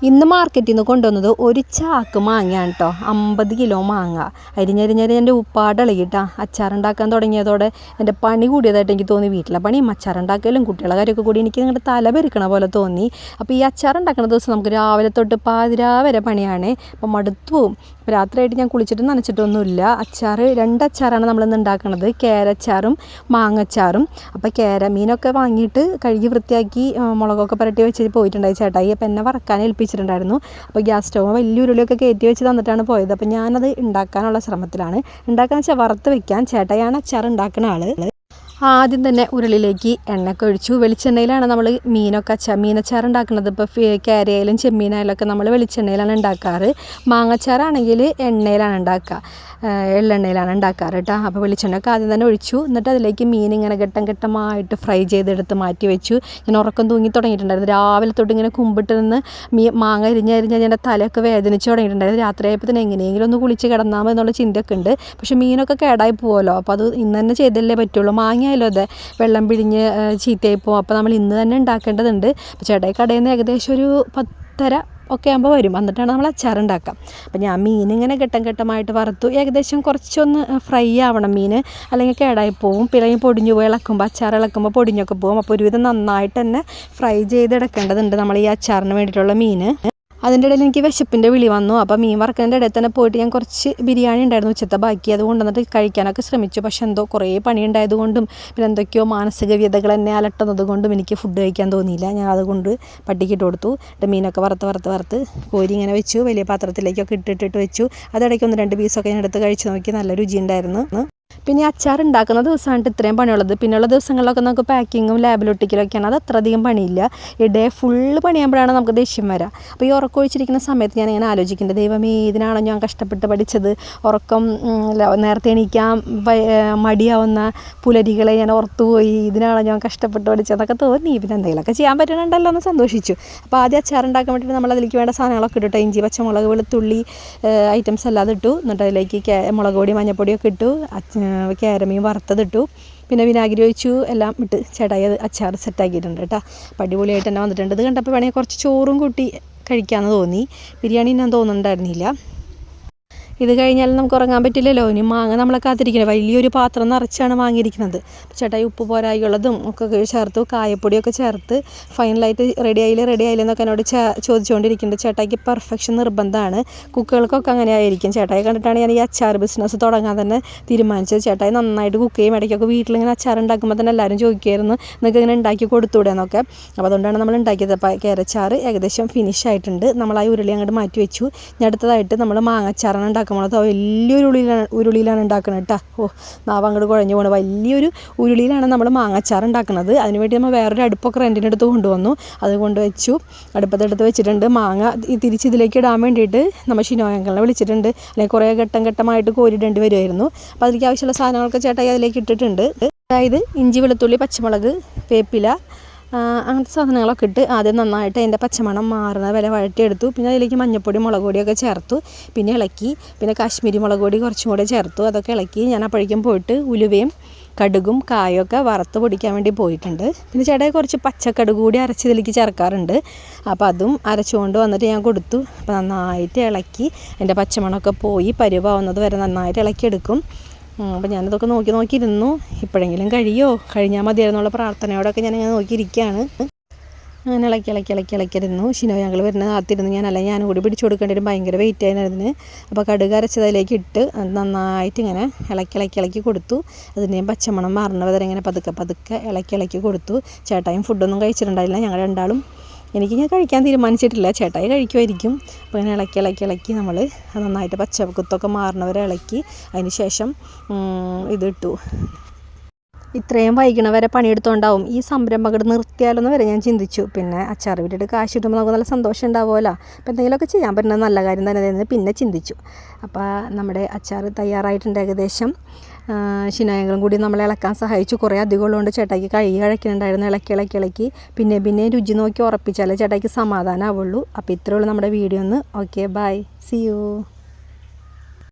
ഇന്ന് മാർക്കറ്റിൽ നിന്ന് കൊണ്ടുവന്നത് ഒരു ചാക്ക് മാങ്ങയാണ് കേട്ടോ. 50 കിലോ മാങ്ങ അരിഞ്ഞരിഞ്ഞരി എൻ്റെ ഉപ്പാടിളകിട്ടാ. അച്ചാറുണ്ടാക്കാൻ തുടങ്ങിയതോടെ എൻ്റെ പണി കൂടിയതായിട്ട് എനിക്ക് തോന്നി. വീട്ടിലെ പണിയും അച്ചാറുണ്ടാക്കലും കുട്ടികളെ കാര്യമൊക്കെ കൂടി എനിക്ക് നിങ്ങളുടെ തല പെരുക്കണ പോലെ തോന്നി. അപ്പോൾ ഈ അച്ചാറുണ്ടാക്കുന്ന ദിവസം നമുക്ക് രാവിലെ തൊട്ട് പാതിരാ വരെ പണിയാണ്. അപ്പോൾ മടുത്തു പോവും. അപ്പോൾ രാത്രിയായിട്ട് ഞാൻ കുളിച്ചിട്ടും നനച്ചിട്ടൊന്നുമില്ല. രണ്ട് അച്ചാറാണ് നമ്മളിന്ന് ഉണ്ടാക്കുന്നത്, കേരച്ചാറും മാങ്ങച്ചാറും. അപ്പോൾ മീനൊക്കെ വാങ്ങിയിട്ട് കഴുകി വൃത്തിയാക്കി മുളകൊക്കെ പുരട്ടി വെച്ച് പോയിട്ടുണ്ടായി ചേട്ടായി. അപ്പോൾ എന്നെ വറക്കാൻ ഏൽപ്പിച്ചിട്ടുണ്ടായിരുന്നു. അപ്പോൾ ഗ്യാസ് സ്റ്റവ് വലിയ ഉരുളിയൊക്കെ കയറ്റി വെച്ച് തന്നിട്ടാണ് പോയത്. അപ്പോൾ ഞാനത് ഉണ്ടാക്കാനുള്ള ശ്രമത്തിലാണ്. ഉണ്ടാക്കാന്ന് വെച്ചാൽ വറുത്ത് വെക്കാൻ. ചേട്ടായാണ് അച്ചാർ ഉണ്ടാക്കുന്ന ആൾ. ആദ്യം തന്നെ ഉരുളിയിലേക്ക് എണ്ണയൊക്കെ ഒഴിച്ചു. വെളിച്ചെണ്ണയിലാണ് നമ്മൾ മീനച്ചാർ ഉണ്ടാക്കുന്നത്. ഇപ്പോൾ കേരയായാലും ചെമ്മീനായാലും ഒക്കെ നമ്മൾ വെളിച്ചെണ്ണയിലാണ് ഉണ്ടാക്കാറ്. മാങ്ങച്ചാറാണെങ്കിൽ എണ്ണയിലാണ് ഉണ്ടാക്കുക, എള്ളെണ്ണയിലാണ് ഉണ്ടാക്കാറ് കേട്ടോ. അപ്പോൾ വെളിച്ചെണ്ണയൊക്കെ ആദ്യം തന്നെ ഒഴിച്ചു. എന്നിട്ട് അതിലേക്ക് മീൻ ഇങ്ങനെ ഘട്ടമായിട്ട് ഫ്രൈ ചെയ്തെടുത്ത് മാറ്റി വെച്ചു. ഞാൻ ഉറക്കം തൂങ്ങി തുടങ്ങിയിട്ടുണ്ടായിരുന്നു. രാവിലെ തൊട്ട് ഇങ്ങനെ കുമ്പിട്ട് നിന്ന് മാങ്ങ അരിഞ്ഞ് എൻ്റെ തലയൊക്കെ വേദനിച്ച് തുടങ്ങിയിട്ടുണ്ടായിരുന്നു. രാത്രിയായപ്പോൾ എങ്ങനെയെങ്കിലും ഒന്ന് കുളിച്ച് കിടന്നാൽ മതി എന്നുള്ള ചിന്തയൊക്കെ ഉണ്ട്. പക്ഷേ മീനൊക്കെ കേടായി പോകുമല്ലോ. അപ്പോൾ അത് ഇന്ന് തന്നെ ചെയ്തല്ലേ പറ്റുള്ളൂ. മാങ്ങയായാലും അതെ, വെള്ളം പിഴിഞ്ഞ് ചീത്തയായി പോകും. അപ്പോൾ നമ്മൾ ഇന്ന് തന്നെ ഉണ്ടാക്കേണ്ടതുണ്ട്. അപ്പോൾ ചേട്ടായി കടയിൽ നിന്ന് ഏകദേശം ഒരു 10:30 ഒക്കെ ആകുമ്പോൾ വരും. എന്നിട്ടാണ് നമ്മൾ അച്ചാറുണ്ടാക്കുക. അപ്പോൾ ഞാൻ മീനിങ്ങനെ ഘട്ടമായിട്ട് വറുത്തു. ഏകദേശം കുറച്ചൊന്ന് ഫ്രൈ ആവണം മീൻ, അല്ലെങ്കിൽ കേടായി പോവും. പിന്നെ പൊടിഞ്ഞു പോയി അച്ചാർ ഇളക്കുമ്പോൾ പൊടിഞ്ഞൊക്കെ പോകും. അപ്പോൾ ഒരുവിധം നന്നായിട്ട് തന്നെ ഫ്രൈ ചെയ്തെടുക്കേണ്ടതുണ്ട് നമ്മൾ ഈ അച്ചാറിന് വേണ്ടിയിട്ടുള്ള മീൻ. അതിൻ്റെ ഇടയിൽ എനിക്ക് വിശപ്പിൻ്റെ വിളി വന്നു. അപ്പോൾ മീൻ വറുക്കുന്നതിൻ്റെ ഇടയിൽ തന്നെ പോയിട്ട് ഞാൻ കുറച്ച് ബിരിയാണി ഉണ്ടായിരുന്നു ഉച്ചത്തെ ബാക്കി, അത് കൊണ്ടുവന്നിട്ട് കഴിക്കാനൊക്കെ ശ്രമിച്ചു. പക്ഷെ എന്തോ കുറേ പണി ഉണ്ടായതുകൊണ്ടും പിന്നെ എന്തൊക്കെയോ മാനസിക വ്യതകൾ എന്നെ അലട്ടുന്നത് കൊണ്ടും എനിക്ക് ഫുഡ് കഴിക്കാൻ തോന്നിയില്ല. ഞാൻ അതുകൊണ്ട് പട്ടിക്കിട്ട് കൊടുത്തു. മീനൊക്കെ വറുത്ത് കോരി ഇങ്ങനെ വെച്ചു. വലിയ പാത്രത്തിലേക്കൊക്കെ ഇട്ടിട്ട് വെച്ചു. അതിടയ്ക്ക് 1-2 പീസൊക്കെ ഞാൻ എടുത്ത് കഴിച്ച് നോക്കി. നല്ല രുചി ഉണ്ടായിരുന്നു. പിന്നെ അച്ചാർ ഉണ്ടാക്കുന്ന ദിവസമായിട്ട് ഇത്രയും പണിയുള്ളത്. പിന്നെയുള്ള ദിവസങ്ങളിലൊക്കെ നമുക്ക് പാക്കിങ്ങും ലാബിലൊട്ടിക്കലൊക്കെയാണ്. അത് അത്ര അധികം പണിയില്ല. ഈ ഡേ ഫുള്ള് പണിയാകുമ്പോഴാണ് നമുക്ക് ദേഷ്യം വരാം. അപ്പോൾ ഈ ഉറക്കമൊഴിച്ചിരിക്കുന്ന സമയത്ത് ഞാൻ ഇങ്ങനെ ആലോചിക്കേണ്ടത്, ദൈവമേ ഇതിനാണോ ഞാൻ കഷ്ടപ്പെട്ട് പഠിച്ചത്? ഉറക്കം നേരത്തെ എണീക്കാൻ മടിയാവുന്ന പുലരികളെ ഞാൻ ഓർത്തുപോയി. ഇതിനാണോ ഞാൻ കഷ്ടപ്പെട്ട് പഠിച്ചതെന്നൊക്കെ തോന്നി. പിന്നെ എന്തെങ്കിലുമൊക്കെ ചെയ്യാൻ പറ്റണുണ്ടല്ലോ എന്ന് സന്തോഷിച്ചു. അപ്പോൾ ആദ്യം അച്ചാർ ഉണ്ടാക്കാൻ വേണ്ടിയിട്ട് നമ്മൾ അതിലേക്ക് വേണ്ട സാധനങ്ങളൊക്കെ ഇട്ടിട്ട് ഇഞ്ചി, പച്ചമുളക്, വെളുത്തുള്ളി ഐറ്റംസ് എല്ലാം ഇട്ടു. എന്നിട്ട് അതിലേക്ക് മുളക് പൊടി, മഞ്ഞൾപ്പൊടിയൊക്കെ ഇട്ടു. കേരമീൻ വറുത്തതിട്ടു. പിന്നെ വിനാഗിരി ഒഴിച്ചു. എല്ലാം ഇട്ട് ചേട്ടായി അത് അച്ചാർ സെറ്റാക്കിയിട്ടുണ്ട് കേട്ടോ. അടിപൊളിയായിട്ട് തന്നെ വന്നിട്ടുണ്ട്. ഇത് കണ്ടപ്പോൾ വേണമെങ്കിൽ കുറച്ച് ചോറും കൂട്ടി കഴിക്കാമെന്ന് തോന്നി. ബിരിയാണി ഞാൻ തോന്നുന്നുണ്ടായിരുന്നില്ല. ഇത് കഴിഞ്ഞാലും നമുക്ക് ഉറങ്ങാൻ പറ്റില്ലല്ലോ. ഇനി മാങ്ങ നമ്മളെ കാത്തിരിക്കുന്നത്. വലിയൊരു പാത്രം നിറച്ചാണ് വാങ്ങിയിരിക്കുന്നത്. ചേട്ടായി ഉപ്പ് പോരായുള്ളതും ഒക്കെ ചേർത്തു, കായപ്പൊടിയൊക്കെ ചേർത്ത് ഫൈനലായിട്ട് റെഡി ആയില്ല എന്നൊക്കെ എന്നോട് ചോദിച്ചുകൊണ്ടിരിക്കുന്നുണ്ട്. ചേട്ടായിക്ക് പെർഫെക്ഷൻ നിർബന്ധമാണ്. കുക്കുകൾക്കൊക്കെ അങ്ങനെ ആയിരിക്കും. ചേട്ടായി കണ്ടിട്ടാണ് ഞാൻ ഈ അച്ചാർ ബിസിനസ് തുടങ്ങാൻ തന്നെ തീരുമാനിച്ചത്. ചേട്ടായി നന്നായിട്ട് കുക്ക് ചെയ്യും. ഇടയ്ക്കൊക്കെ വീട്ടിലിങ്ങനെ അച്ചാർ ഉണ്ടാക്കുമ്പോൾ തന്നെ എല്ലാവരും ചോദിക്കുമായിരുന്നു, നിങ്ങൾക്ക് ഇങ്ങനെ ഉണ്ടാക്കി കൊടുത്തൂടെ എന്നൊക്കെ. അപ്പോൾ അതുകൊണ്ടാണ് നമ്മൾ ഉണ്ടാക്കിയത്. അപ്പോൾ കേരച്ചാർ ഏകദേശം ഫിനിഷ് ആയിട്ടുണ്ട്. നമ്മൾ ആ ഉരുളി അങ്ങോട്ട് മാറ്റി വെച്ചു. ഞാൻ അടുത്തതായിട്ട് നമ്മൾ മാങ്ങച്ചാറാണ് ഉണ്ടാക്കുന്നത്. വലിയൊരു ഉരുളിയിലാണ് ഉണ്ടാക്കുന്നത് കേട്ടോ. നാവ് അങ്ങോട്ട് കുഴഞ്ഞു പോകണം. വലിയൊരു ഉരുളിയിലാണ് നമ്മൾ മാങ്ങച്ചാർ ഉണ്ടാക്കുന്നത്. അതിനുവേണ്ടി നമ്മൾ വേറൊരു അടുപ്പൊക്കെ റെൻറ്റിനെടുത്ത് കൊണ്ടുവന്നു. അത് കൊണ്ടുവച്ചു. അടുപ്പത്തെടുത്ത് വെച്ചിട്ടുണ്ട്. മാങ്ങ തിരിച്ച് ഇതിലേക്ക് ഇടാൻ വേണ്ടിയിട്ട് നമ്മൾ ഷിനോയങ്കളെ വിളിച്ചിട്ടുണ്ട്. അല്ലെങ്കിൽ കുറേ ഘട്ടമായിട്ട് കോരിടേണ്ടി വരുമായിരുന്നു. അപ്പോൾ അതിലേക്ക് ആവശ്യമുള്ള സാധനങ്ങളൊക്കെ ചേട്ടായി അതിലേക്ക് ഇട്ടിട്ടുണ്ട്. അതായത് ഇഞ്ചി, വെളുത്തുള്ളി, പച്ചമുളക്, വേപ്പില, അങ്ങനത്തെ സാധനങ്ങളൊക്കെ ഇട്ട് ആദ്യം നന്നായിട്ട് അതിൻ്റെ പച്ചമണം മാറുന്ന വരെ വഴറ്റിയെടുത്തു. പിന്നെ അതിലേക്ക് മഞ്ഞൾപ്പൊടി, മുളക് പൊടിയൊക്കെ ചേർത്തു. പിന്നെ ഇളക്കി. പിന്നെ കാശ്മീരി മുളക് പൊടി കുറച്ചും കൂടെ ചേർത്തു. അതൊക്കെ ഇളക്കി. ഞാൻ അപ്പോഴേക്കും പോയിട്ട് ഉലുവയും കടുകും കായൊക്കെ വറുത്ത് പൊടിക്കാൻ വേണ്ടി പോയിട്ടുണ്ട്. പിന്നെ ചേട്ടായി കുറച്ച് പച്ചക്കടുക് കൂടി അരച്ച് ഇതിലേക്ക് ചേർക്കാറുണ്ട്. അപ്പോൾ അതും അരച്ചുകൊണ്ട് വന്നിട്ട് ഞാൻ കൊടുത്തു. അപ്പോൾ നന്നായിട്ട് ഇളക്കി അതിൻ്റെ പച്ചമണമൊക്കെ പോയി പരുവാവുന്നത് വരെ നന്നായിട്ട് ഇളക്കിയെടുക്കും. അപ്പോൾ ഞാനിതൊക്കെ നോക്കിയിരുന്നു. ഇപ്പോഴെങ്കിലും കഴിഞ്ഞാൽ മതിയായിരുന്നുള്ള പ്രാർത്ഥനയോടൊക്കെ ഞാനിങ്ങനെ നോക്കിയിരിക്കുകയാണ്. അങ്ങനെ ഇളക്കിയിരുന്നു. ഷിനോ ഞങ്ങൾ വരുന്നത് കാത്തിരുന്നു. ഞാനും കൂടി പിടിച്ചു കൊടുക്കേണ്ടി വരും. ഭയങ്കര വെയിറ്റ് ആയിരുന്നു. അപ്പോൾ കടുക് അരച്ചതിലേക്ക് ഇട്ട് നന്നായിട്ട് ഇങ്ങനെ ഇളക്കി കൊടുത്തു. അതിൻ്റെയും പച്ചമണം മാറുന്ന വരെ ഇങ്ങനെ പതുക്കെ ഇളക്കി കൊടുത്തു. ചേട്ടായും ഫുഡൊന്നും കഴിച്ചിട്ടുണ്ടായില്ല. ഞങ്ങൾ രണ്ടാളും. ഞാൻ കഴിക്കാൻ തീരുമാനിച്ചിട്ടില്ല. ചേട്ടായി കഴിക്കുമായിരിക്കും. അപ്പോൾ ഇങ്ങനെ ഇളക്കി നമ്മൾ നന്നായിട്ട് പച്ചക്കുത്തൊക്കെ മാറുന്നവരെ ഇളക്കി. അതിന് ശേഷം ഇതിട്ടു. ഇത്രയും വൈകണ വരെ പണിയെടുത്തോണ്ടാവും ഈ സംരംഭം അങ്ങോട്ട് നിർത്തിയാലൊന്ന് വരെ ഞാൻ ചിന്തിച്ചു. പിന്നെ അച്ചാർ വിട്ടിട്ട് കാശ് കിട്ടുമ്പോൾ നമുക്ക് നല്ല സന്തോഷം ഉണ്ടാവുമല്ലോ. അപ്പോൾ എന്തെങ്കിലുമൊക്കെ ചെയ്യാൻ പറ്റുന്നത് നല്ല കാര്യം തന്നെ പിന്നെ ചിന്തിച്ചു. അപ്പോൾ നമ്മുടെ അച്ചാർ തയ്യാറായിട്ടുണ്ട് ഏകദേശം. ഷിനോയങ്ങളും കൂടി നമ്മളെ ഇളക്കാൻ സഹായിച്ചു. കുറേ അധികം ഉള്ളതുകൊണ്ട് ചേട്ടായിക്ക് കഴിക്കുന്നുണ്ടായിരുന്നു. ഇളക്കി പിന്നെ രുചി നോക്കി ഉറപ്പിച്ചാലേ ചേട്ടായിക്ക് സമാധാനമാവുള്ളൂ. അപ്പോൾ ഇത്രയേ ഉള്ളൂ നമ്മുടെ video. Okay, bye, see U.